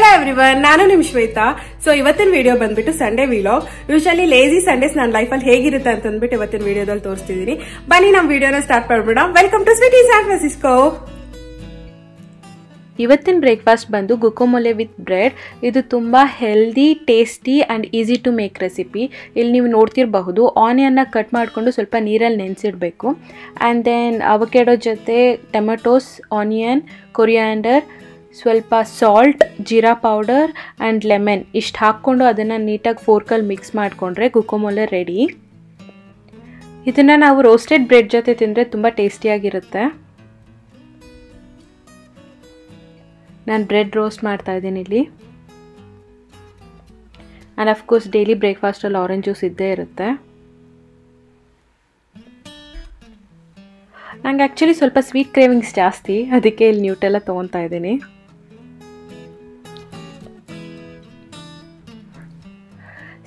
Hello everyone, ನಾನು ನಿಮ್ Shweta. So ಇವತ್ತಿನ ವಿಡಿಯೋ ಬಂದ್ಬಿಟ್ಟು Sunday vlog. Usually lazy Sundays ನನ್ನ ಲೈಫಲ್ಲಿ ಹೇಗಿರುತ್ತೆ ಅಂತ ಅಂದ್ಬಿಟ್ಟು ಇವತ್ತಿನ ವಿಡಿಯೋದಲ್ಲಿ ತೋರಿಸ್ತಿದ್ದೀನಿ. ಬನ್ನಿ ನಮ್ಮ ವಿಡಿಯೋನ ಸ್ಟಾರ್ಟ್ ಮಾಡ್ಬಿಡೋಣ. Welcome to Sweety San Francisco. ಇವತ್ತಿನ ಬ್ರೇಕ್ಫಾಸ್ಟ್ ಬಂದು ಗುಕೊಮೊಲೆ ವಿತ್ ಬ್ರೆಡ್. ಇದು ತುಂಬ healthy, tasty and easy to make recipe. ಇಲ್ಲಿ ನೀವು ನೋಡ್ತಿರಬಹುದು, ಆನಿಯನ್ನ ಕಟ್ ಮಾಡಿಕೊಂಡು ಸ್ವಲ್ಪ ನೀರಲ್ಲಿ ನೆನೆಸಿಡಬೇಕು. ಆ್ಯಂಡ್ ದೆನ್ ಅವಕೆಡೋ ಜೊತೆ ಟೊಮೆಟೋಸ್, ಆನಿಯನ್, ಕೊರಿಯಾಂಡರ್, ಸ್ವಲ್ಪ salt, jeera powder and lemon ಇಷ್ಟು ಹಾಕ್ಕೊಂಡು ಅದನ್ನು ನೀಟಾಗಿ ಫೋರ್ಕಲ್ಲಿ ಮಿಕ್ಸ್ ಮಾಡಿಕೊಂಡ್ರೆ ಗುಕೊಮೊಲೆ ರೆಡಿ. ಇದನ್ನು ನಾವು ರೋಸ್ಟೆಡ್ ಬ್ರೆಡ್ ಜೊತೆ ತಿಂದರೆ ತುಂಬ ಟೇಸ್ಟಿಯಾಗಿರುತ್ತೆ. ನಾನು ಬ್ರೆಡ್ ರೋಸ್ಟ್ ಮಾಡ್ತಾ ಇದ್ದೀನಿ ಇಲ್ಲಿ. ಆ್ಯಂಡ್ ಅಫ್ಕೋರ್ಸ್ ಡೈಲಿ ಬ್ರೇಕ್ಫಾಸ್ಟಲ್ಲಿ ಆರೆಂಜ್ ಜ್ಯೂಸ್ ಇದ್ದೇ ಇರುತ್ತೆ. ನಂಗೆ ಆ್ಯಕ್ಚುಲಿ ಸ್ವಲ್ಪ ಸ್ವೀಟ್ ಕ್ರೇವಿಂಗ್ಸ್ ಜಾಸ್ತಿ, ಅದಕ್ಕೆ ಇಲ್ಲಿ ನ್ಯೂಟೆಲ್ಲ ತೊಗೊತಾ ಇದ್ದೀನಿ.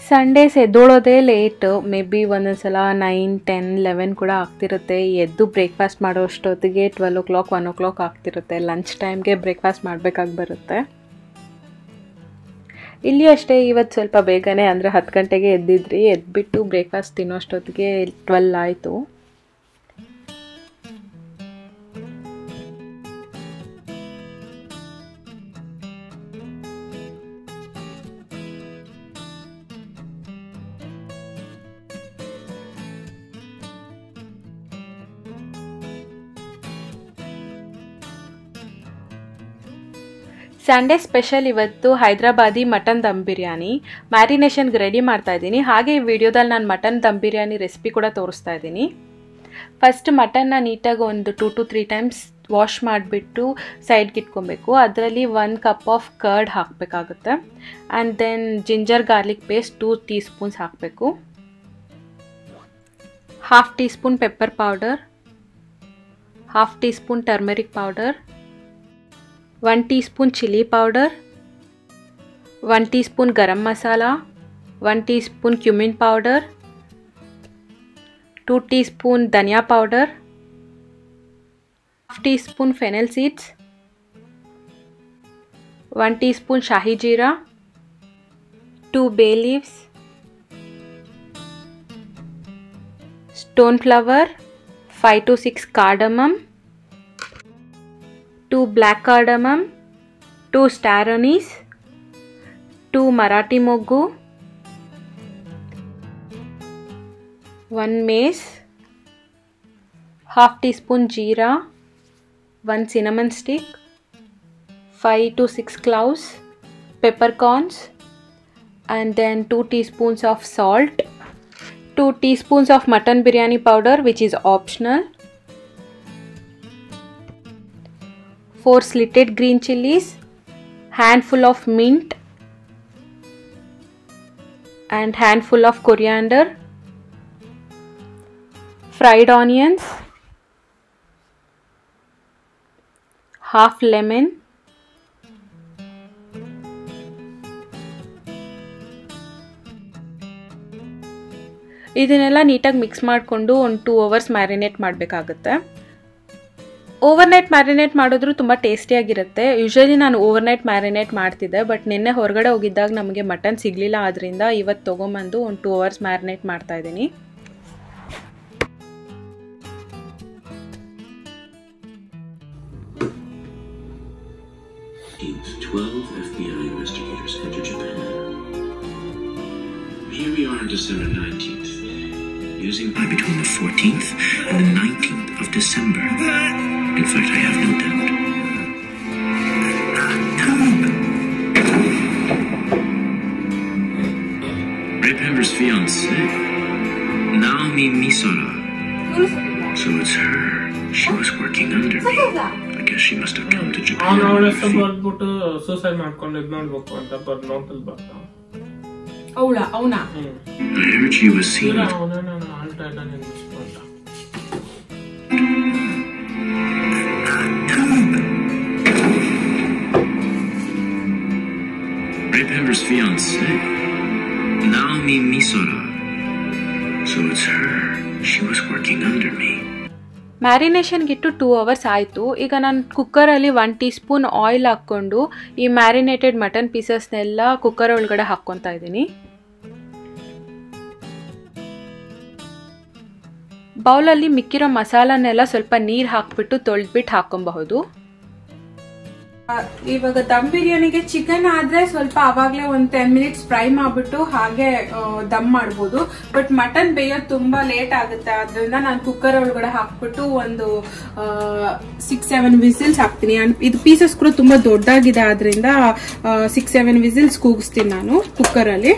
ಸಂಡೇಸ್ ಎದ್ದೋಳೋದೇ ಲೇಟ್, ಮೇ ಬಿ ಒಂದೊಂದ್ಸಲ 9, 10, 11 ಕೂಡ ಆಗ್ತಿರುತ್ತೆ. ಎದ್ದು ಬ್ರೇಕ್ಫಾಸ್ಟ್ ಮಾಡೋ ಅಷ್ಟೊತ್ತಿಗೆ 12 o'clock, 1 o'clock ಆಗ್ತಿರುತ್ತೆ. ಲಂಚ್ ಟೈಮ್ಗೆ ಬ್ರೇಕ್ಫಾಸ್ಟ್ ಮಾಡಬೇಕಾಗಿ ಬರುತ್ತೆ. ಇಲ್ಲಿ ಅಷ್ಟೇ, ಇವತ್ತು ಸ್ವಲ್ಪ ಬೇಗನೆ ಅಂದರೆ 10 ಗಂಟೆಗೆ ಎದ್ದಿದ್ರಿ. ಎದ್ಬಿಟ್ಟು ಬ್ರೇಕ್ಫಾಸ್ಟ್ ತಿನ್ನೋ ಅಷ್ಟೊತ್ತಿಗೆ 12 ಆಯಿತು. ಸಂಡೇ ಸ್ಪೆಷಲ್ ಇವತ್ತು ಹೈದ್ರಾಬಾದಿ ಮಟನ್ ದಮ್ ಬಿರಿಯಾನಿ. ಮ್ಯಾರಿನೇಷನ್ಗೆ ರೆಡಿ ಮಾಡ್ತಾ ಇದ್ದೀನಿ. ಹಾಗೆ ಈ ವಿಡಿಯೋದಲ್ಲಿ ನಾನು ಮಟನ್ ದಮ್ ಬಿರಿಯಾನಿ ರೆಸಿಪಿ ಕೂಡ ತೋರಿಸ್ತಾ ಇದ್ದೀನಿ. ಫಸ್ಟ್ ಮಟನ್ನ ನೀಟಾಗಿ ಒಂದು 2 to 3 times ವಾಶ್ ಮಾಡಿಬಿಟ್ಟು ಸೈಡ್ಗೆ ಇಟ್ಕೊಬೇಕು. ಅದರಲ್ಲಿ 1 cup ಆಫ್ ಕರ್ಡ್ ಹಾಕಬೇಕಾಗುತ್ತೆ. And then ginger garlic paste 2 teaspoons ಹಾಕಬೇಕು. 1/2 teaspoon pepper powder, 1/2 teaspoon turmeric powder, 1 teaspoon chili powder, 1 teaspoon garam masala, 1 teaspoon cumin powder, 2 teaspoon dhania powder, 1/2 teaspoon fennel seeds, 1 teaspoon shahi jeera, 2 bay leaves, stone flower, 5 to 6 cardamom, 2 black cardamom, 2 star anise, 2 Marathi moggu, 1 mace, 1/2 teaspoon jeera, 1 cinnamon stick, 5 to 6 cloves, peppercorns, and then 2 teaspoons of salt, 2 teaspoons of mutton biryani powder, which is optional, 4 slitted green chilies, handful of mint and handful of coriander, fried onions, 1/2 lemon, ಇದನ್ನೆಲ್ಲ ನೀಟಾಗಿ mix ಮಾಡಿಕೊಂಡು ಒಂದು 2 hours marinate ಮಾಡಬೇಕಾಗುತ್ತೆ. Overnight marinate ಮಾಡಿದ್ರೂ ತುಂಬ ಟೇಸ್ಟಿಯಾಗಿರುತ್ತೆ. Usually ನಾನು overnight marinate ಮಾಡ್ತಿದ್ದೆ, ಬಟ್ ನಿನ್ನೆ ಹೊರಗಡೆ ಹೋಗಿದ್ದಾಗ ನಮಗೆ ಮಟನ್ ಸಿಗಲಿಲ್ಲ. ಆದ್ದರಿಂದ ಇವತ್ತು ತೊಗೊಂಬಂದು ಒಂದು 2 hours ಮ್ಯಾರಿನೇಟ್ ಮಾಡ್ತಾ ಇದ್ದೀನಿ. Here we are on December 19th, using by between the 14th and the 19th of December. In fact, I have no doubt. Ray Pember's fiancée, Naomi Misora. So it's her. She was working under me. I guess she must have come to Japan. suicide ಮಾಡ್ಕೊಂಡಿದ್ದು ನೋಡ್ಬೇಕು ಅಂತ ನೋಟಲ್ಲಿ ಬರ್ತಾ. ಅವನಾ I heard she was seen. Ray Pember's fiancée, Naomi Misora. So it's her. She was working under me. ಮ್ಯಾರಿನೇಷನ್ಗಿಟ್ಟು 2 hours ಆಯಿತು. ಈಗ ನಾನು ಕುಕ್ಕರಲ್ಲಿ 1 tea spoon oil ಹಾಕ್ಕೊಂಡು ಈ ಮ್ಯಾರಿನೇಟೆಡ್ ಮಟನ್ ಪೀಸಸ್ನೆಲ್ಲ ಕುಕ್ಕರ್ ಒಳಗಡೆ ಹಾಕ್ಕೊತಾ ಇದ್ದೀನಿ. ಬೌಲಲ್ಲಿ ಮಿಕ್ಕಿರೋ ಮಸಾಲನೆಲ್ಲ ಸ್ವಲ್ಪ ನೀರು ಹಾಕ್ಬಿಟ್ಟು ತೊಳೆದ್ಬಿಟ್ಟು ಹಾಕೊಬಹುದು. ಇವಾಗ ದಮ್ ಬಿರಿಯಾನಿಗೆ ಚಿಕನ್ ಆದ್ರೆ ಸ್ವಲ್ಪ ಅವಾಗ್ಲೇ ಒಂದ್ 10 ಮಿನಿಟ್ಸ್ ಫ್ರೈ ಮಾಡ್ಬಿಟ್ಟು ಹಾಗೆ ದಮ್ ಮಾಡ್ಬೋದು. ಬಟ್ ಮಟನ್ ಬೇಯೋದು ತುಂಬಾ ಲೇಟ್ ಆಗುತ್ತೆ, ಆದ್ರಿಂದ ನಾನು ಕುಕ್ಕರ್ ಒಳಗಡೆ ಹಾಕ್ಬಿಟ್ಟು ಒಂದು 6-7 ವಿಸಿಲ್ಸ್ ಹಾಕ್ತೀನಿ. ಇದು ಪೀಸಸ್ ಕೂಡ ತುಂಬಾ ದೊಡ್ಡದಾಗಿದೆ, ಆದ್ರಿಂದ 6-7 ವಿಸಿಲ್ಸ್ ಕೂಗಿಸ್ತೀನಿ ನಾನು ಕುಕ್ಕರ್ ಅಲ್ಲಿ.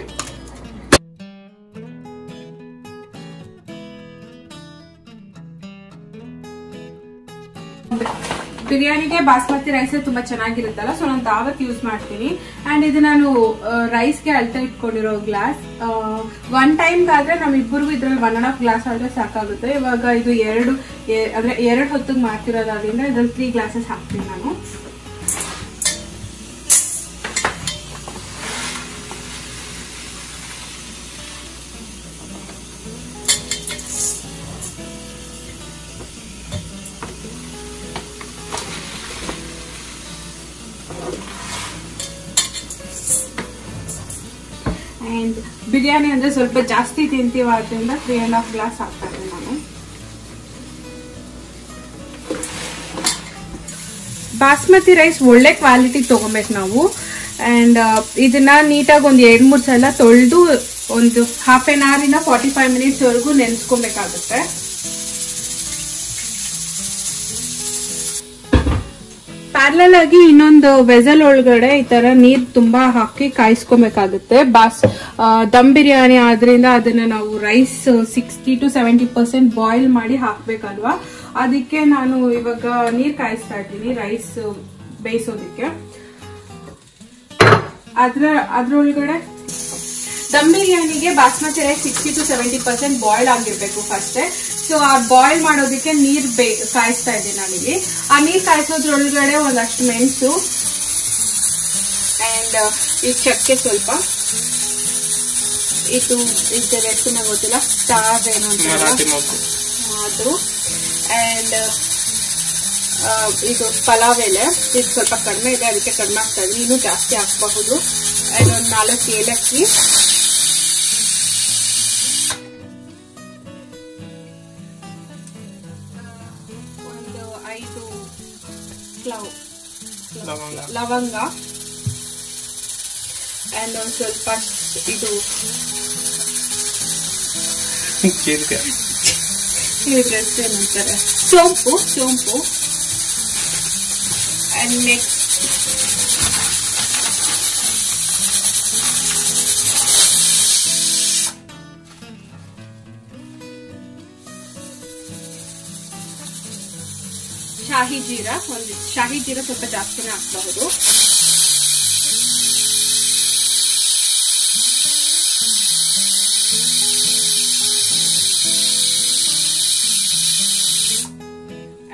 ಬಿರಿಯಾನಿಗೆ ಬಾಸ್ಮತಿ ರೈಸ್ ತುಂಬಾ ಚೆನ್ನಾಗಿರುತ್ತಲ್ಲ, ಸೊ ನಾನು ದಾವತ್ ಯೂಸ್ ಮಾಡ್ತೀನಿ. ಅಂಡ್ ಇದು ನಾನು ರೈಸ್ಗೆ ಅಳತೆ ಇಟ್ಕೊಂಡಿರೋ ಗ್ಲಾಸ್. 1 ಟೈಮ್ಗಾದ್ರೆ ನಮ್ಮಿಬ್ಬರಿಗೂ ಇದ್ರಲ್ಲಿ 1.5 ಗ್ಲಾಸ್ ಆದ್ರೆ ಸಾಕಾಗುತ್ತೆ. ಇವಾಗ ಇದು 2 ಹೊತ್ತಿಗೆ ಮಾಡ್ತಿರೋದ್ರಿಂದ ಇದ್ರಲ್ಲಿ 3 ಗ್ಲಾಸಸ್ ಹಾಕ್ತೀನಿ ನಾನು. ಅಂಡ್ ಬಿರಿಯಾನಿ ಅಂದ್ರೆ ಸ್ವಲ್ಪ ಜಾಸ್ತಿ ತಿಂತೀವಿ, ಆದ್ರಿಂದ 3.5 ಗ್ಲಾಸ್ ಹಾಕ್ತಾ ಇದ್ದೀನಿ ನಾನು. ಬಾಸ್ಮತಿ ರೈಸ್ ಒಳ್ಳೆ ಕ್ವಾಲಿಟಿ ತಗೊಬೇಕು ನಾವು. ಅಂಡ್ ಇದನ್ನ ನೀಟಾಗಿ ಒಂದು 2-3 ಸಲ ತೊಳೆದು ಒಂದು ಹಾಫ್ ಆನ್ ಅವರ್ ಇಂದ 45 ಮಿನಿಟ್ಸ್ ವರೆಗೂ ನೆನೆಸ್ಕೊಬೇಕಾಗುತ್ತೆ. ಪ್ಯಾರಲಲ್ ಆಗಿ ಇನ್ನೊಂದು ವೆಸಲ್ ಒಳಗಡೆ ಈ ತರ ನೀರ್ ತುಂಬಾ ಹಾಕಿ ಕಾಯಿಸ್ಕೊಬೇಕಾಗುತ್ತೆ. ದಮ್ ಬಿರಿಯಾನಿ ಆದ್ರಿಂದ ಅದನ್ನ ನಾವು ರೈಸ್ 60 to 70% ಬಾಯ್ಲ್ ಮಾಡಿ ಹಾಕ್ಬೇಕಲ್ವಾ, ಅದಕ್ಕೆ ನಾನು ಇವಾಗ ನೀರ್ ಕಾಯಿಸ್ತಾ ಇದ್ದೀನಿ ರೈಸ್ ಬೇಯಿಸೋದಕ್ಕೆ. ಅದ್ರೊಳಗಡೆ ದಮ್ ಬಿರಿಯಾನಿಗೆ ಬಾಸ್ಮತಿ ರೈಸ್ 60 to 70% ಬಾಯ್ಲ್ ಆಗಿರ್ಬೇಕು ಫಸ್ಟ್. ಸೊ ಆ ಬಾಯ್ಲ್ ಮಾಡೋದಕ್ಕೆ ನೀರ್ ಕಾಯಿಸ್ತಾ ಇದ್ದೀನಿ ನಾನಿಲ್ಲಿ. ಆ ನೀರ್ ಕಾಯಿಸೋದ್ರೊಳಗಡೆ ಒಂದಷ್ಟು ಮೆಣಸು ಅಂಡ್ ಈ ಚಕ್ಕೆ ಸ್ವಲ್ಪ, ಇದು ಹೆಸರಿನ ಗೊತ್ತಿಲ್ಲ, ಸ್ಟಾರ್ ಏನೋ ಅದು, ಅಂಡ್ ಇದು ಪಲಾವ್ ಎಲೆ. ಇದು ಸ್ವಲ್ಪ ಕಡಿಮೆ ಇದೆ, ಅದಕ್ಕೆ ಕಡಿಮೆ ಆಗ್ತಾ ಇದೆ, ಇನ್ನೂ ಜಾಸ್ತಿ ಹಾಕಬಹುದು. ಅಂಡ್ ಒಂದು 4 ಏಲಕ್ಕಿ, ಒಂದು 5 ಲವಂಗ, ಅಂಡ್ ಒಂದು ಸ್ವಲ್ಪ ಇದು ಏನಂತಾರೆ ಸೋಂಪು. ಅಂಡ್ ನೆಕ್ಸ್ಟ್ ಶಾಹಿ ಜೀರಾ. ಶಾಹಿ ಜೀರಾ ಸ್ವಲ್ಪ ಜಾಸ್ತಿನೇ ಹಾಕಬಹುದು.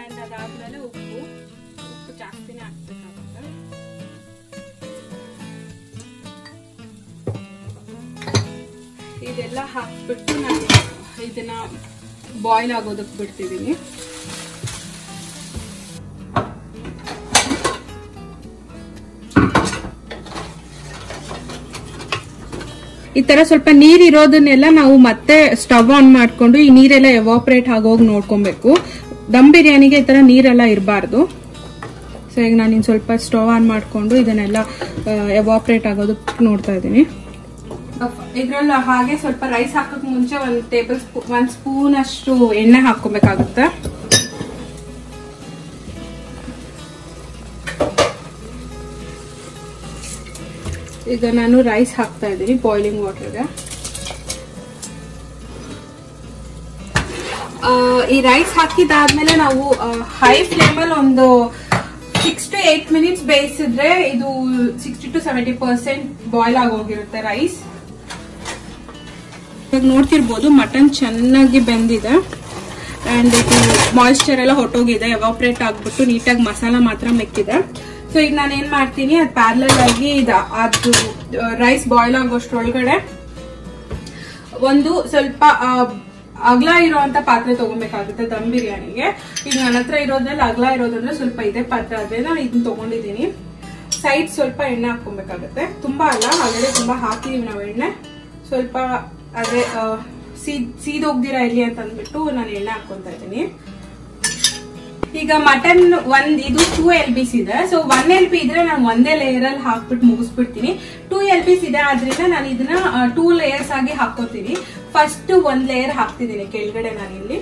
ಅಂಡ್ ಅದಾದ್ಮೇಲೆ ಉಪ್ಪು ಜಾಸ್ತಿನೇ ಹಾಕ್ಬೇಕಾಗುತ್ತೆ. ಇದೆಲ್ಲ ಹಾಕ್ಬಿಟ್ಟು ನಾನು ಇದನ್ನ ಬಾಯ್ಲ್ ಆಗೋದಕ್ಕೆ ಬಿಡ್ತಿದ್ದೀನಿ. ಈ ತರ ಸ್ವಲ್ಪ ನೀರ್ ಇರೋದನ್ನೆಲ್ಲ ನಾವು ಮತ್ತೆ ಸ್ಟವ್ ಆನ್ ಮಾಡ್ಕೊಂಡು ಈ ನೀರೆಲ್ಲ ಎವಾಪರೇಟ್ ಆಗೋಗಿ ನೋಡ್ಕೊಬೇಕು. ದಮ್ ಬಿರಿಯಾನಿಗೆ ಈ ತರ ನೀರೆಲ್ಲ ಇರಬಾರ್ದು. ಸೊ ಈಗ ನಾನು ಸ್ವಲ್ಪ ಸ್ಟವ್ ಆನ್ ಮಾಡ್ಕೊಂಡು ಇದನ್ನೆಲ್ಲ ಎವಾಪರೇಟ್ ಆಗೋದಕ್ಕೆ ನೋಡ್ತಾ ಇದ್ದೀನಿ. ಇದ್ರಲ್ಲಿ ಹಾಗೆ ಸ್ವಲ್ಪ ರೈಸ್ ಹಾಕಕ್ ಮುಂಚೆ 1 ಸ್ಪೂನ್ ಅಷ್ಟು ಎಣ್ಣೆ ಹಾಕೋಬೇಕಾಗುತ್ತೆ. ಈಗ ನಾನು ರೈಸ್ ಹಾಕ್ತಾ ಇದ್ದೀನಿ ಬಾಯ್ಲಿಂಗ್ ವಾಟರ್ಗೆ. ಈ ರೈಸ್ ಹಾಕಿದಾದ್ಮೇಲೆ ನಾವು ಹೈ ಫ್ಲೇಮಲ್ಲಿ ಒಂದು 6 to 8 ಮಿನಿಟ್ಸ್ ಬೇಯಿಸಿದ್ರೆ ಇದು 60 to 70% ಬಾಯ್ಲ್ ಆಗೋಗಿರುತ್ತೆ ರೈಸ್. ಇವಾಗ ನೋಡ್ತಿರ್ಬೋದು ಮಟನ್ ಚೆನ್ನಾಗಿ ಬೆಂದಿದೆ ಅಂಡ್ ಇದು ಮಾಯಿಶ್ಚರ್ ಎಲ್ಲ ಹೊಟ್ಟೋಗಿದೆ, ಎವಾಪರೇಟ್ ಆಗ್ಬಿಟ್ಟು ನೀಟಾಗಿ ಮಸಾಲ ಮಾತ್ರ ಮೆಕ್ಕಿದೆ. ಸೊ ಈಗ ನಾನು ಏನ್ ಮಾಡ್ತೀನಿ, ಅದು ಪ್ಯಾರಲಲ್ ಆಗಿ ಅದು ರೈಸ್ ಬಾಯ್ಲ್ ಆಗೋಷ್ಟ್ರೊಳಗಡೆ ಒಂದು ಸ್ವಲ್ಪ ಅಗಲ ಇರೋಂತ ಪಾತ್ರೆ ತಗೊಬೇಕಾಗುತ್ತೆ ದಮ್ ಬಿರಿಯಾನಿಗೆ. ಈಗ ನನ್ನ ಹತ್ರ ಇರೋದ್ರಲ್ಲಿ ಅಗಲ ಇರೋದಂದ್ರೆ ಸ್ವಲ್ಪ ಇದೇ ಪಾತ್ರೆ ಆದ್ರೆ ನಾನು ಇದನ್ನ ತಗೊಂಡಿದ್ದೀನಿ. ಸೈಡ್ ಸ್ವಲ್ಪ ಎಣ್ಣೆ ಹಾಕೊಬೇಕಾಗುತ್ತೆ, ತುಂಬಾ ಅಲ್ಲ, ಆಲ್ರೆಡಿ ತುಂಬಾ ಹಾಕಿದೀವಿ ನಾವು ಎಣ್ಣೆ. ಸ್ವಲ್ಪ ಅದೇ ಸೀದೋಗ್ದಿರಾ ಇರ್ಲಿ ಅಂತ ಅಂದ್ಬಿಟ್ಟು ನಾನು ಎಣ್ಣೆ ಹಾಕೊಂತ ಇದ್ದೀನಿ. ಈಗ ಮಟನ್ ಇದು 2 LPs ಇದೆ. ಸೊ 1 LP ಇದ್ರೆ ನಾನು ಒಂದೇ ಲೇಯರ್ ಅಲ್ಲಿ ಹಾಕ್ಬಿಟ್ಟು ಮುಗಿಸ್ಬಿಡ್ತೀನಿ. 2 LPs ಇದೆ ಆದ್ರಿಂದ ನಾನು ಇದನ್ನ 2 ಲೇಯರ್ಸ್ ಆಗಿ ಹಾಕೋತೀನಿ. ಫಸ್ಟ್ 1 ಲೇಯರ್ ಹಾಕ್ತಿದ್ದೀನಿ ಕೆಳಗಡೆ ನಾನು ಇಲ್ಲಿ.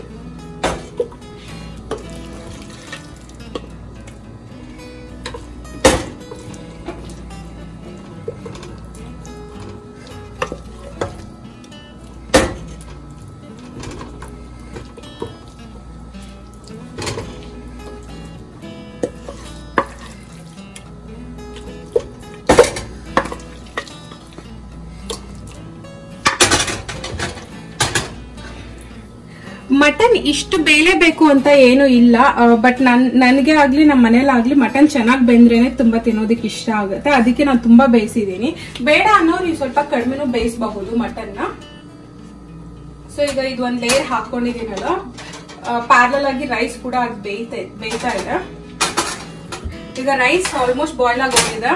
ಮಟನ್ ಇಷ್ಟು ಬೇಯಲೇಬೇಕು ಅಂತ ಏನು ಇಲ್ಲ, ಬಟ್ ನನಗೆ ಆಗ್ಲಿ ನಮ್ಮ ಮನೇಲಾಗ್ಲಿ ಮಟನ್ ಚೆನ್ನಾಗಿ ಬೆಂದ್ರೇನೆ ತುಂಬಾ ತಿನ್ನೋದಕ್ಕೆ ಇಷ್ಟ ಆಗುತ್ತೆ. ಅದಕ್ಕೆ ನಾನು ತುಂಬಾ ಬೇಯಿಸಿದೀನಿ. ಬೇಡ ಅನ್ನೋರು ನೀವು ಸ್ವಲ್ಪ ಕಡಿಮೆನೂ ಬೇಯಿಸಬಹುದು ಮಟನ್ನ. ಸೊ ಈಗ ಇದು 1 ಲೇಯರ್ ಹಾಕೊಂಡಿದೀನಲ್ಲ, ಪ್ಯಾರಲಲ್ ಆಗಿ ರೈಸ್ ಕೂಡ ಅದು ಬೇಯ್ತಾ ಇದೆ. ಈಗ ರೈಸ್ ಆಲ್ಮೋಸ್ಟ್ ಬಾಯ್ಲ್ ಆಗೋಗಿದೆ.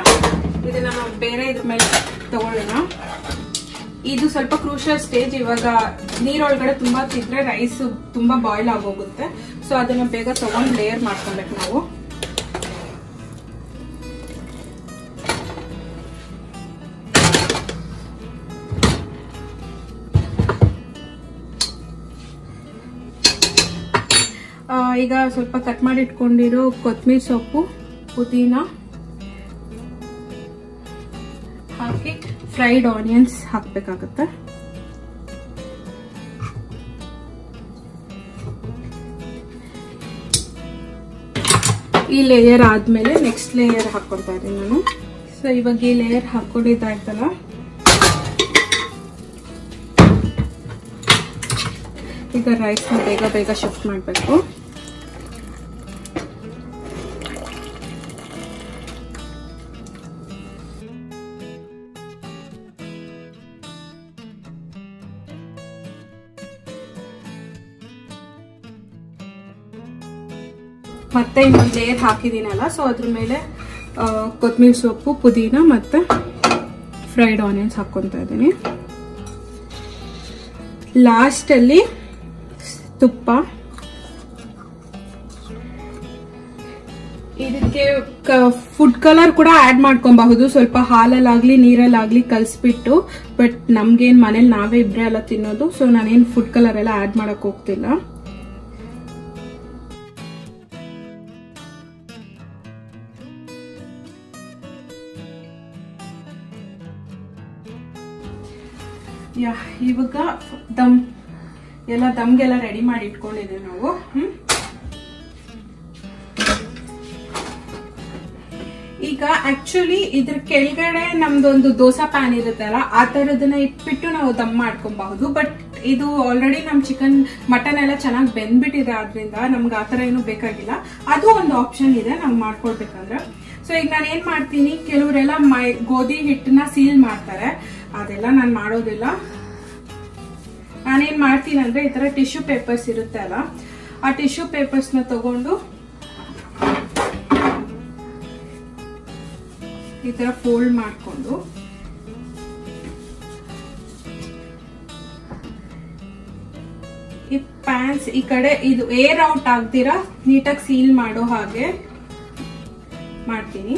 ಇದನ್ನ ನಾವು ಬೇರೆ ಇದ್ರ ಮೇಲೆ ತಗೊಳ್ಳೋಣ. ಇದು ಸ್ವಲ್ಪ ಕ್ರೂಷಿಯಲ್ ಸ್ಟೇಜ್. ಇವಾಗ ನೀರೊಳಗಡೆ ತುಂಬಾ ತಿಂದ್ರೆ ರೈಸ್ ತುಂಬಾ ಬಾಯ್ಲ್ ಆಗೋಗುತ್ತೆ. ಸೊ ಅದನ್ನ ಬೇಗ ತಗೊಂಡು ಲೇಯರ್ ಮಾಡ್ಕೊಬೇಕು ನಾವು. ಈಗ ಸ್ವಲ್ಪ ಕಟ್ ಮಾಡಿ ಇಟ್ಕೊಂಡಿರೋ ಕೊತ್ತಂಬರಿ ಸೊಪ್ಪು, ಪುದೀನ ಹಾಕಿ ಫ್ರೈಡ್ ಆನಿಯನ್ಸ್ ಹಾಕ್ಬೇಕಾಗತ್ತೆ. ಈ ಲೇಯರ್ ಆದ್ಮೇಲೆ ನೆಕ್ಸ್ಟ್ ಲೇಯರ್ ಹಾಕೊಳ್ತಾ ಇದ್ದೀನಿ ನಾನು. ಸೊ ಇವಾಗ ಈ ಲೇಯರ್ ಹಾಕೊಂಡಿದ್ದಾಯ್ತಲ್ಲ, ಈಗ ರೈಸ್ ಬೇಗ ಬೇಗ ಶಿಫ್ಟ್ ಮಾಡಬೇಕು. ಮತ್ತೆ ಇನ್ನೊಂದು ಲೇಯರ್ ಹಾಕಿದೀನಲ್ಲ, ಸೊ ಅದ್ರ ಮೇಲೆ ಕೊತ್ತಂಬರಿ ಸೊಪ್ಪು, ಪುದೀನ ಮತ್ತೆ ಫ್ರೈಡ್ ಆನಿಯನ್ಸ್ ಹಾಕೊಂತ ಇದ್ದೀನಿ. ಲಾಸ್ಟ್ ಅಲ್ಲಿ ತುಪ್ಪ. ಇದಕ್ಕೆ ಫುಡ್ ಕಲರ್ ಕೂಡ ಆಡ್ ಮಾಡ್ಕೊಬಹುದು, ಸ್ವಲ್ಪ ಹಾಲಲ್ಲಾಗ್ಲಿ ನೀರಲ್ಲಾಗ್ಲಿ ಕಲ್ಸ್ಬಿಟ್ಟು. ಬಟ್ ನಮ್ಗೇನ್ ಮನೇಲಿ ನಾವೇ ಇಬ್ರೆ ಎಲ್ಲ ತಿನ್ನೋದು, ಸೊ ನಾನೇನ್ ಫುಡ್ ಕಲರ್ ಎಲ್ಲ ಆಡ್ ಮಾಡಕ್ ಹೋಗ್ತಿಲ್ಲ. ಇವಾಗ ದಮ್ಗೆಲ್ಲ ರೆಡಿ ಮಾಡಿ ಇಟ್ಕೊಂಡಿದ್ದೀವಿ ನಾವು. ಈಗ ಆಕ್ಚುಲಿ ಇದ್ರ ಕೆಳಗಡೆ ನಮ್ದೊಂದು ದೋಸಾ ಪ್ಯಾನ್ ಇರುತ್ತಲ್ಲ, ಆ ತರದನ್ನ ಇಟ್ಬಿಟ್ಟು ನಾವು ದಮ್ ಮಾಡ್ಕೊಬಹುದು. ಬಟ್ ಇದು ಆಲ್ರೆಡಿ ನಮ್ ಮಟನ್ ಎಲ್ಲ ಚೆನ್ನಾಗಿ ಬೆಂದ್ಬಿಟ್ಟಿದೆ, ಆದ್ರಿಂದ ನಮ್ಗೆ ಆತರ ಏನು ಬೇಕಾಗಿಲ್ಲ. ಅದು ಒಂದು ಆಪ್ಷನ್ ಇದೆ ನಾವು ಮಾಡ್ಕೊಳ್ಬೇಕಂದ್ರೆ. ಸೊ ಈಗ ನಾನು ಏನ್ ಮಾಡ್ತೀನಿ, ಕೆಲವರೆಲ್ಲ ಗೋಧಿ ಹಿಟ್ಟನ್ನ ಸೀಲ್ ಮಾಡ್ತಾರೆ, ಅದೆಲ್ಲ ನಾನು ಮಾಡೋದಿಲ್ಲ. ನಾನೇನ್ ಮಾಡ್ತೀನಿ ಅಂದ್ರೆ, ಈ ತರ ಟಿಶ್ಯೂ ಪೇಪರ್ಸ್ ಇರುತ್ತೆ ಅಲ್ಲ, ಆ ಟಿಶ್ಯೂ ಪೇಪರ್ಸ್ ನ ತಗೊಂಡು ಈ ತರ ಫೋಲ್ಡ್ ಮಾಡ್ಕೊಂಡು ಈ ಪ್ಯಾನ್ಸ್ ಈ ಕಡೆ ಇದು ಏರ್ ಔಟ್ ಆಗ್ದಿರಾ ನೀಟಾಗಿ ಸೀಲ್ ಮಾಡೋ ಹಾಗೆ ಮಾಡ್ತೀನಿ.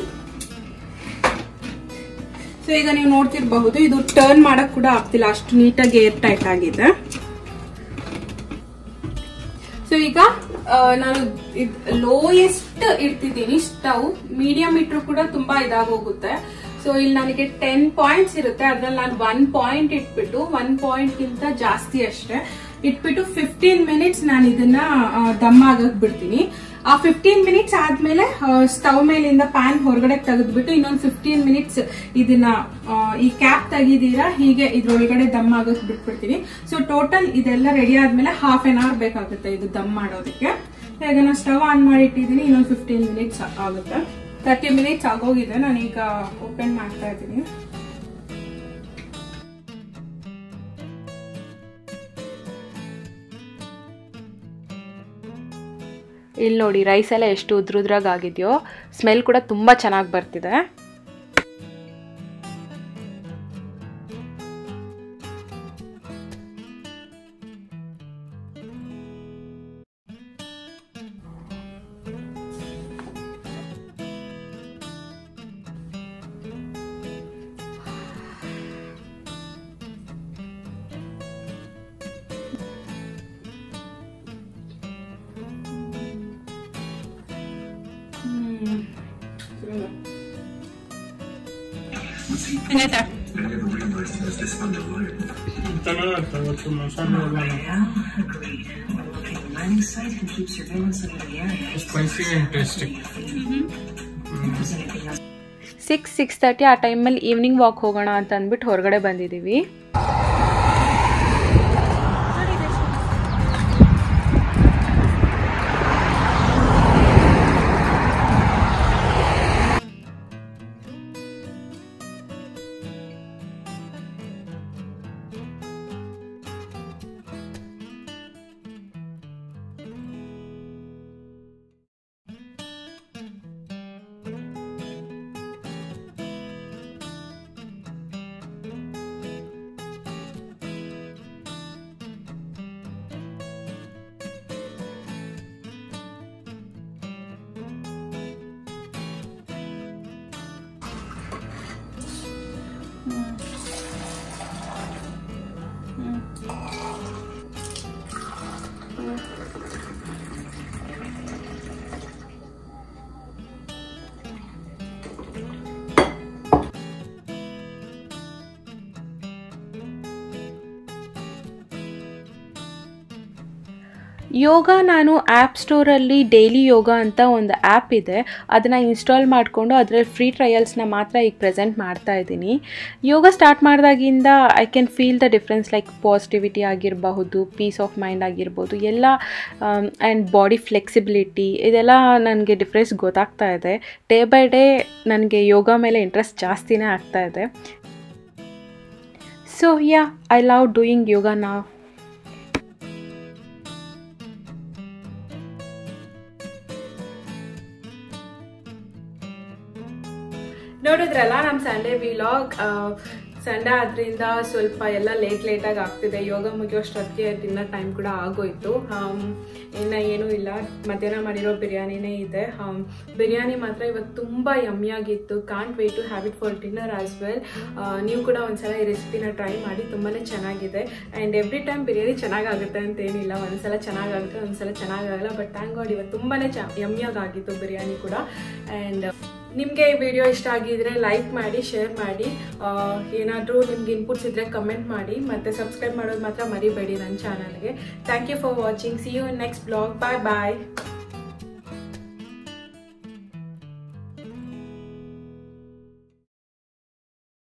ಸೊ ಈಗ ನೀವು ನೋಡ್ತಿರಬಹುದು, ಇದು ಟರ್ನ್ ಮಾಡಕ್ ಕೂಡ ಆಗ್ತಿಲ್ಲ, ಅಷ್ಟು ನೀಟಾಗಿ ಏರ್ ಟೈಟ್ ಆಗಿದೆ. ಸೊ ಈಗ ನಾನು ಲೋಯೆಸ್ಟ್ ಇಡ್ತಿದ್ದೀನಿ ಸ್ಟವ್. ಮೀಡಿಯಂ ಇಟ್ರು ಕೂಡ ತುಂಬಾ ಇದಾಗೋಗುತ್ತೆ. ಸೊ ಇಲ್ಲಿ ನನಗೆ 10 ಪಾಯಿಂಟ್ಸ್ ಇರುತ್ತೆ, ಅದ್ರಲ್ಲಿ ನಾನು 1 ಪಾಯಿಂಟ್ ಇಟ್ಬಿಟ್ಟು 1 ಪಾಯಿಂಟ್ ಗಿಂತ ಜಾಸ್ತಿ ಅಷ್ಟೇ ಇಟ್ಬಿಟ್ಟು 15 ಮಿನಿಟ್ಸ್ ನಾನು ಇದನ್ನ ದಮ್ ಆಗಕ್ ಬಿಡ್ತೀನಿ. ಆ 15 ಮಿನಿಟ್ಸ್ ಆದ್ಮೇಲೆ ಸ್ಟವ್ ಮೇಲಿಂದ ಪ್ಯಾನ್ ಹೊರಗಡೆ ತೆಗೆದ್ಬಿಟ್ಟು ಇನ್ನೊಂದು 15 ಮಿನಿಟ್ಸ್ ಇದನ್ನ ಈ ಕ್ಯಾಪ್ ತೆಗಿದೀರಾ ಹೀಗೆ ಇದ್ರೊಳಗಡೆ ದಮ್ ಆಗಕ್ ಬಿಟ್ಬಿಡ್ತೀನಿ. ಸೊ ಟೋಟಲ್ ಇದೆಲ್ಲ ರೆಡಿ ಆದ್ಮೇಲೆ ½ an hour ಬೇಕಾಗುತ್ತೆ ಇದು ದಮ್ ಮಾಡೋದಕ್ಕೆ. ಈಗ ನಾನು ಸ್ಟವ್ ಆನ್ ಮಾಡಿ ಇಟ್ಟಿದ್ದೀನಿ, ಇನ್ನೊಂದು 15 ಮಿನಿಟ್ಸ್ ಆಗುತ್ತೆ. 30 ಮಿನಿಟ್ಸ್ ಆಗೋಗಿದೆ. ನಾನೀಗ ಓಪನ್ ಮಾಡ್ತಾ ಇದ್ದೀನಿ. ಇಲ್ಲಿ ನೋಡಿ ರೈಸ್ ಎಲ್ಲ ಎಷ್ಟು ಉದ್ರುದ್ರಾಗಿದೆಯೋ, ಸ್ಮೆಲ್ ಕೂಡ ತುಂಬ ಚೆನ್ನಾಗಿ ಬರ್ತಿದೆ. Spicy and tasty. 6:30 ಆ ಟೈಮಲ್ಲಿ ಈವ್ನಿಂಗ್ ವಾಕ್ ಹೋಗೋಣ ಅಂತ ಅಂದ್ಬಿಟ್ಟು ಹೊರಗಡೆ ಬಂದಿದ್ದೀವಿ. ಯೋಗ ನಾನು ಆ್ಯಪ್ ಸ್ಟೋರಲ್ಲಿ ಡೈಲಿ ಯೋಗ ಅಂತ ಒಂದು ಆ್ಯಪ್ ಇದೆ, ಅದನ್ನು ಇನ್ಸ್ಟಾಲ್ ಮಾಡಿಕೊಂಡು ಅದರಲ್ಲಿ ಫ್ರೀ ಟ್ರಯಲ್ಸ್ನ ಮಾತ್ರ ಈಗ ಪ್ರೆಸೆಂಟ್ ಮಾಡ್ತಾ ಇದ್ದೀನಿ. ಯೋಗ ಸ್ಟಾರ್ಟ್ ಮಾಡಿದಾಗಿಂದ I can feel the difference, like positivity ಆಗಿರಬಹುದು, ಪೀಸ್ ಆಫ್ ಮೈಂಡ್ ಆಗಿರ್ಬೋದು, ಎಲ್ಲ ಆ್ಯಂಡ್ ಬಾಡಿ ಫ್ಲೆಕ್ಸಿಬಿಲಿಟಿ, ಇದೆಲ್ಲ ನನಗೆ ಡಿಫ್ರೆನ್ಸ್ ಗೊತ್ತಾಗ್ತಾ ಇದೆ. ಡೇ ಬೈ ಡೇ ನನಗೆ ಯೋಗ ಮೇಲೆ ಇಂಟ್ರೆಸ್ಟ್ ಜಾಸ್ತಿನೇ ಆಗ್ತಾ ಇದೆ. So yeah, I love doing yoga now. ನೋಡಿದ್ರಲ್ಲ ನಮ್ಮ ಸಂಡೇ ವಿಲಾಗ್. ಸಂಡೇ ಆದ್ರಿಂದ ಸ್ವಲ್ಪ ಎಲ್ಲ ಲೇಟಾಗಿ ಆಗ್ತಿದೆ. ಯೋಗ ಮುಗಿಯೋಷ್ಟೊತ್ತಿಗೆ ಡಿನ್ನರ್ ಟೈಮ್ ಕೂಡ ಆಗೋಯ್ತು. ಇನ್ನು ಏನೂ ಇಲ್ಲ, ಮಧ್ಯಾಹ್ನ ಮಾಡಿರೋ ಬಿರಿಯಾನಿನೇ ಇದೆ. ಬಿರಿಯಾನಿ ಮಾತ್ರ ಇವತ್ತು ತುಂಬ ಯಮ್ಮಿಯಾಗಿತ್ತು. Can't wait to have it for dinner as well. ನೀವು ಕೂಡ ಒಂದ್ಸಲ ಈ ರೆಸಿಪಿನ ಟ್ರೈ ಮಾಡಿ, ತುಂಬಾ ಚೆನ್ನಾಗಿದೆ. ಆ್ಯಂಡ್ ಎವ್ರಿ ಟೈಮ್ ಬಿರಿಯಾನಿ ಚೆನ್ನಾಗಾಗುತ್ತೆ ಅಂತೇನಿಲ್ಲ, ಒಂದ್ಸಲ ಚೆನ್ನಾಗಾಗುತ್ತೆ, ಒಂದ್ಸಲ ಚೆನ್ನಾಗಾಗಲ್ಲ. ಬಟ್ ಥ್ಯಾಂಕ್ ಗಾಡ್ ಇವತ್ತು ತುಂಬಾ ಯಮ್ಮಿಯಾಗಿತ್ತು ಬಿರಿಯಾನಿ ಕೂಡ. ಆ್ಯಂಡ್ ನಿಮಗೆ ಈ ವಿಡಿಯೋ ಇಷ್ಟ ಆಗಿದ್ರೆ ಲೈಕ್ ಮಾಡಿ, ಶೇರ್ ಮಾಡಿ, ಏನಾದರೂ ನಿಮ್ಗೆ ಇನ್ಪುಟ್ಸ್ ಇದ್ದರೆ ಕಮೆಂಟ್ ಮಾಡಿ, ಮತ್ತು ಸಬ್ಸ್ಕ್ರೈಬ್ ಮಾಡೋದು ಮಾತ್ರ ಮರಿಬೇಡಿ ನನ್ನ ಚಾನಲ್ಗೆ. Thank you for watching. See you in next blog. Bye bye.